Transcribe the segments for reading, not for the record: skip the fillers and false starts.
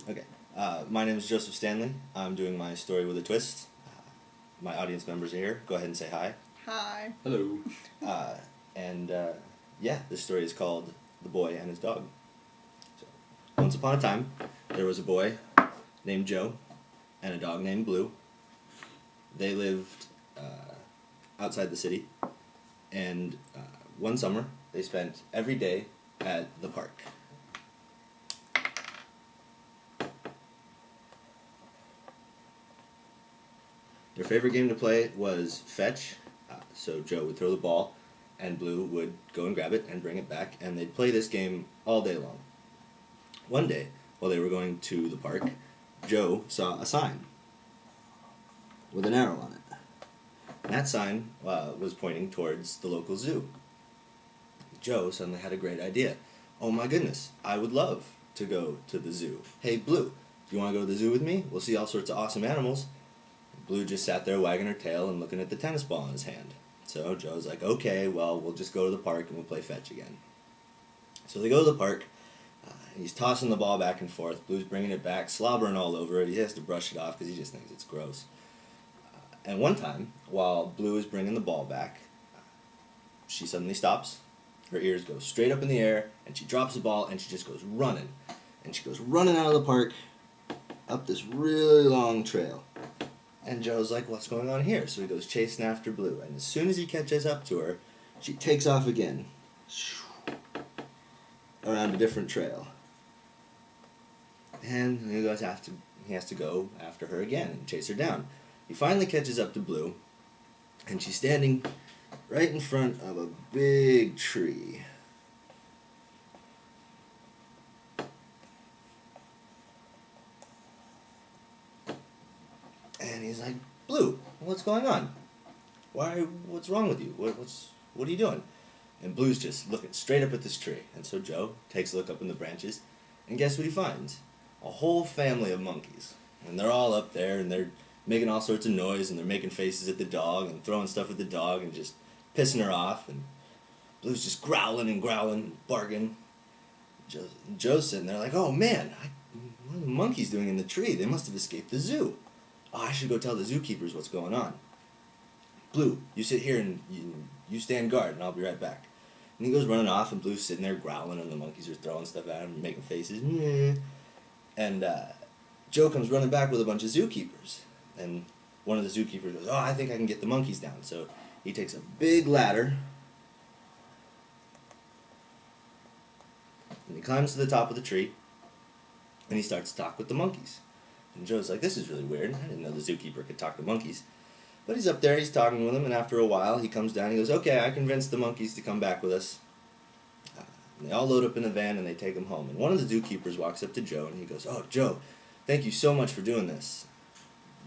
Okay. My name is Joseph Stanley. I'm doing my story with a twist. My audience members are here. Go ahead and say hi. Hi. Hello. Yeah, this story is called The Boy and His Dog. So, once upon a time, there was a boy named Joe and a dog named Blue. They lived outside the city, and one summer they spent every day at the park. Their favorite game to play was fetch, so Joe would throw the ball, and Blue would go and grab it and bring it back, and they'd play this game all day long. One day, while they were going to the park, Joe saw a sign with an arrow on it. And that sign was pointing towards the local zoo. Joe suddenly had a great idea. Oh my goodness, I would love to go to the zoo. Hey Blue, do you want to go to the zoo with me? We'll see all sorts of awesome animals. Blue just sat there wagging her tail and looking at the tennis ball in his hand. So Joe's like, okay, well, we'll just go to the park and we'll play fetch again. So they go to the park. He's tossing the ball back and forth. Blue's bringing it back, slobbering all over it. He has to brush it off because he just thinks it's gross. And one time, while Blue is bringing the ball back, she suddenly stops. Her ears go straight up in the air, and she drops the ball, and she just goes running. And she goes running out of the park up this really long trail. And Joe's like, what's going on here? So he goes chasing after Blue. And as soon as he catches up to her, she takes off again. Around a different trail. And he has to go after her again and chase her down. He finally catches up to Blue. And she's standing right in front of a big tree. And he's like, Blue, what's going on? What's wrong with you? What are you doing? And Blue's just looking straight up at this tree. And so Joe takes a look up in the branches, and guess what he finds? A whole family of monkeys. And they're all up there, and they're making all sorts of noise, and they're making faces at the dog, and throwing stuff at the dog, and just pissing her off. And Blue's just growling and barking. Joe's sitting there like, oh man, what are the monkeys doing in the tree? They must have escaped the zoo. Oh, I should go tell the zookeepers what's going on. Blue, you sit here and you stand guard, and I'll be right back. And he goes running off, and Blue's sitting there growling, and the monkeys are throwing stuff at him and making faces. And Joe comes running back with a bunch of zookeepers. And one of the zookeepers goes, oh, I think I can get the monkeys down. So he takes a big ladder, and he climbs to the top of the tree, and he starts to talk with the monkeys. And Joe's like, this is really weird. I didn't know the zookeeper could talk to monkeys. But he's up there, he's talking with them, and after a while, he comes down, he goes, okay, I convinced the monkeys to come back with us. And they all load up in the van, and they take him home. And one of the zookeepers walks up to Joe, and he goes, oh, Joe, thank you so much for doing this.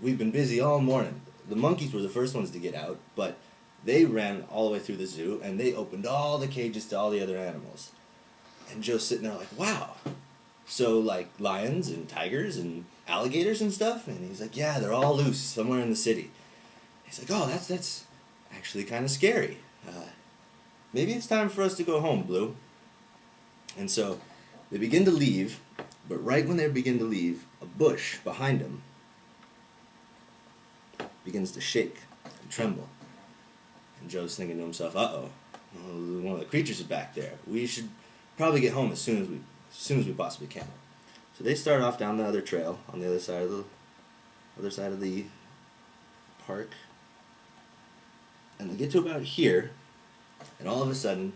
We've been busy all morning. The monkeys were the first ones to get out, but they ran all the way through the zoo, and they opened all the cages to all the other animals. And Joe's sitting there like, wow. So, like, lions and tigers and alligators and stuff? And he's like, yeah, they're all loose somewhere in the city. He's like, oh, that's actually kind of scary. Maybe it's time for us to go home, Blue. And so they begin to leave, but right when they begin to leave, a bush behind them begins to shake and tremble. And Joe's thinking to himself, uh-oh, one of the creatures is back there. We should probably get home as soon as we possibly can. So they start off down the other trail on the other side of the park. And they get to about here, and all of a sudden,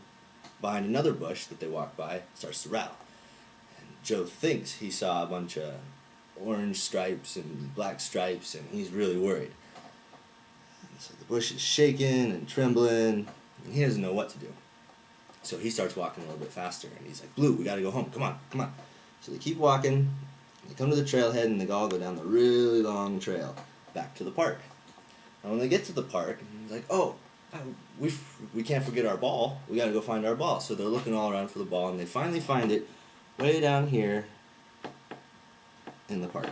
behind another bush that they walk by, it starts to rattle. And Joe thinks he saw a bunch of orange stripes and black stripes, and he's really worried. And so the bush is shaking and trembling, and he doesn't know what to do. So he starts walking a little bit faster, and he's like, Blue, we gotta go home, come on. So they keep walking, they come to the trailhead, and they all go down the really long trail back to the park. And when they get to the park, he's like, oh, we can't forget our ball. We got to go find our ball. So they're looking all around for the ball, and they finally find it way down here in the park.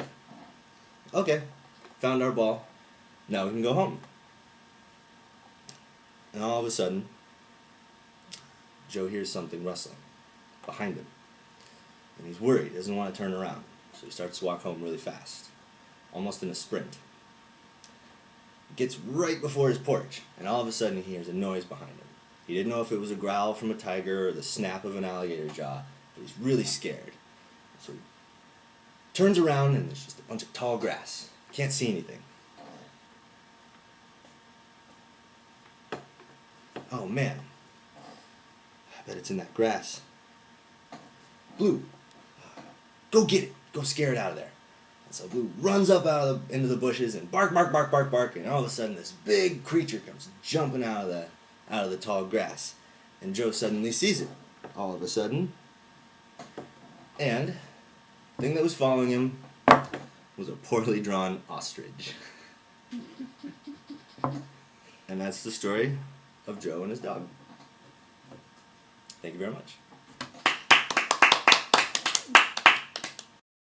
Okay, found our ball. Now we can go home. And all of a sudden, Joe hears something rustling behind him. And he's worried, doesn't want to turn around. so he starts to walk home really fast, almost in a sprint. Gets right before his porch, and all of a sudden he hears a noise behind him. He didn't know if it was a growl from a tiger or the snap of an alligator jaw, but he's really scared. So he turns around, and there's just a bunch of tall grass. Can't see anything. Oh man, I bet it's in that grass. Blue, go get it. Go scare it out of there. And so Blue runs up into the bushes and bark, bark, bark, bark, bark, and all of a sudden this big creature comes jumping out of the tall grass, and Joe suddenly sees it. All of a sudden, and the thing that was following him was a poorly drawn ostrich. And that's the story of Joe and his dog. Thank you very much.